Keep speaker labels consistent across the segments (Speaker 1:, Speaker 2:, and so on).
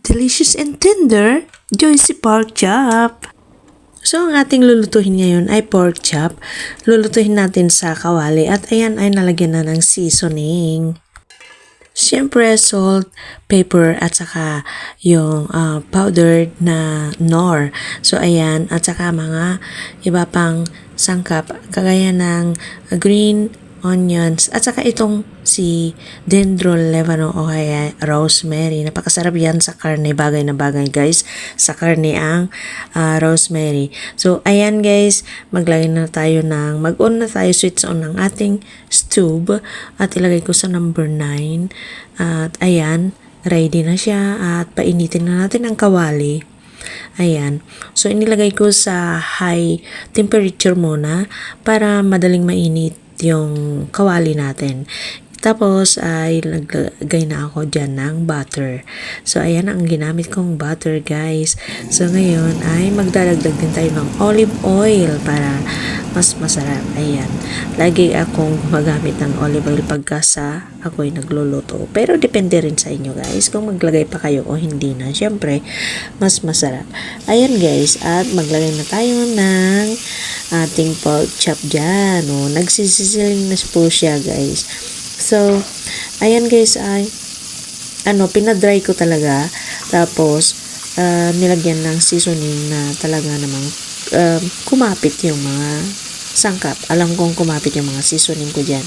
Speaker 1: delicious and tender, juicy pork chop. So, ang ating lulutuhin ngayon ay pork chop. Lulutuhin natin sa kawali at ayan ay nalagyan na ng seasoning. Siyempre, salt, pepper, at saka yung powdered na nor. So, ayan, at saka mga iba pang sangkap, kagaya ng green onions, at saka itong si dendron lebanon o kaya rosemary. Napakasarap yan sa karne, bagay na bagay guys, sa karne ang rosemary. So, ayan guys, mag-on na tayo, switch on ng ating stove at ilagay ko sa number 9. At ayan, ready na siya at painitin na natin ang kawali. Ayan. So, inilagay ko sa high temperature muna para madaling mainit yung kawali natin. Tapos ay naglagay na ako dyan ng butter. So ayan ang ginamit kong butter guys. So ngayon ay magdadagdag din tayo ng olive oil para mas masarap. Ayan. Lagi akong gumagamit ng olive oil pagka ako'y nagluluto. Pero depende rin sa inyo guys kung maglagay pa kayo o hindi na. Siyempre mas masarap. Ayan guys, at maglagay na tayo ng ating pork chop dyan. Nagsisisiling na po siya guys. So, ayan guys ay pinadry ko talaga. Tapos, nilagyan ng seasoning na talaga namang kumapit yung mga sangkap. Alam kong kumapit yung mga seasoning ko dyan.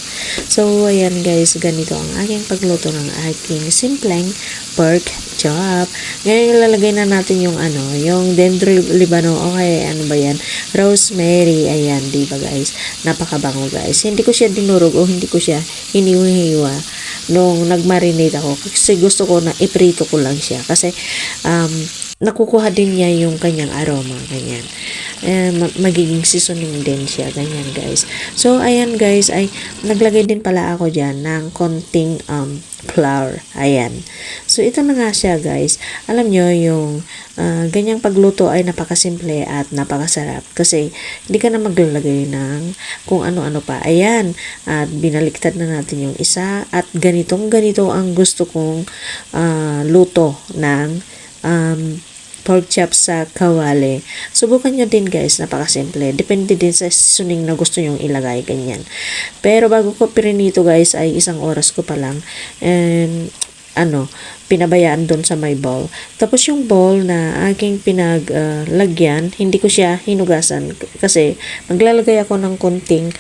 Speaker 1: So, ayan guys, ganito ang aking pagluto ng aking simpleng pork chop. Ngayon, ilalagay na natin yung yung dendron lebanon o kaya rosemary. Ayan, diba guys? Napakabango guys. Hindi ko siya dinurog o hindi ko siya hiniwa nung nagmarinate ako. Kasi gusto ko na iprito ko lang siya. Kasi, nakukuha din niya yung kanyang aroma. Ganyan. Magiging seasoning din siya. Ganyan guys. So, ayan guys, ay naglagay din pala ako dyan ng konting flour. Ayan. So, ito na nga siya guys. Alam nyo, yung ganyang pagluto ay napakasimple at napakasarap. Kasi, hindi ka na maglalagay ng kung ano-ano pa. Ayan. At binaliktad na natin yung isa. At ganito ang gusto kong luto ng pork chop sa kawali. Subukan nyo din guys, napakasimple. Depende din sa seasoning na gusto nyong ilagay, ganyan. Pero bago ko pirinito guys, ay 1 oras ko pa lang. And pinabayaan doon sa my bowl. Tapos yung bowl na aking pinaglagyan, hindi ko siya hinugasan. Kasi maglalagay ako ng konting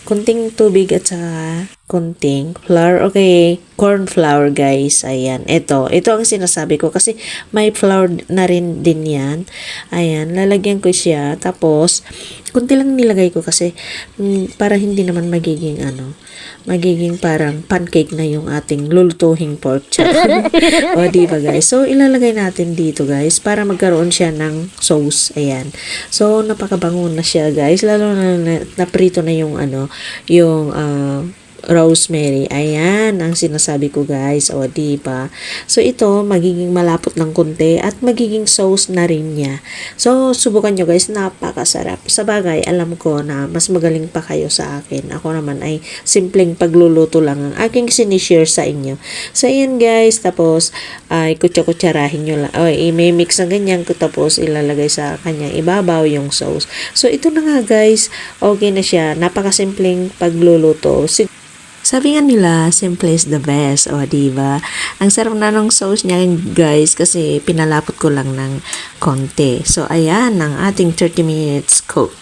Speaker 1: konting tubig at saka konting flour. Okay, corn flour guys. Ayan, ito ang sinasabi ko kasi may flour na rin din yan. Ayan, lalagyan ko siya. Tapos, kunti lang nilagay ko kasi para hindi naman magiging parang pancake na yung ating lulutuhing pork chop. O, diba guys? So, ilalagay natin dito guys para magkaroon siya ng sauce. Ayan. So, napakabango na siya guys. Lalo na naprito na yung rosemary. Ayan ang sinasabi ko guys. O, diba? So, ito magiging malapot ng konti at magiging sauce na rin niya. So, subukan nyo guys. Napakasarap. Sa bagay, alam ko na mas magaling pa kayo sa akin. Ako naman ay simpleng pagluluto lang ang aking sinishare sa inyo. So, ayan guys. Tapos, ay kutsa-kutsarahin nyo lang. O, i-mix na ganyan ko. Tapos, ilalagay sa kanyang ibabaw yung sauce. So, ito na nga guys. Okay na siya. Napakasimpleng pagluluto. Sabi nga nila, simple is the best. O, diba? Ang sarap na ng sauce niya, guys, kasi pinalapot ko lang ng konti. So, ayan, ang ating 30 minutes cook.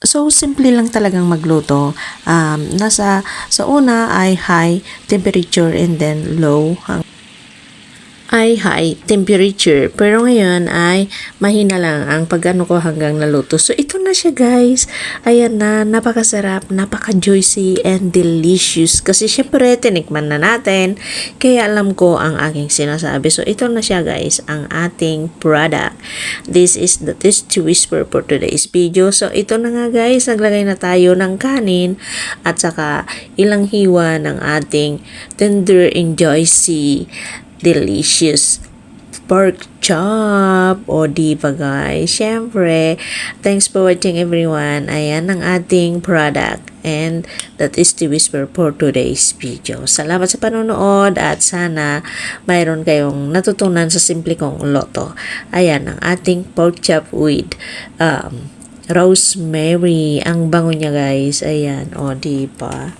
Speaker 1: So, simple lang talagang magluto. Sa una ay high temperature and then low ay high temperature. Pero ngayon ay mahina lang ang pag-ano ko hanggang naluto. So, ito na siya guys. Ayan na, napakasarap, napaka-juicy and delicious. Kasi syempre, tinikman na natin. Kaya alam ko ang aking sinasabi. So, ito na siya guys, ang ating product. This is the Tasty Whisper for today's video. So, ito na nga guys, naglagay na tayo ng kanin at saka ilang hiwa ng ating tender and juicy delicious pork chop. O, diba guys? Syempre, thanks for watching everyone. Ayan ang ating product. And that is the whisper for today's video. Salamat sa panonood at sana mayroon kayong natutunan sa simple kong loto. Ayan ang ating pork chop with rosemary. Ang bango niya guys. Ayan, o diba?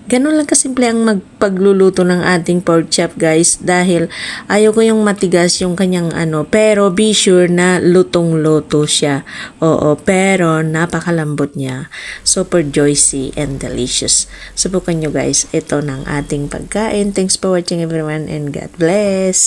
Speaker 1: Ganun lang kasimple ang magpagluluto ng ating pork chop guys dahil ayaw ko yung matigas yung kanyang pero be sure na lutong-luto siya. Oo, pero napakalambot niya. Super juicy and delicious. Subukan nyo guys, ito ng ating pagkain. Thanks for watching everyone and God bless!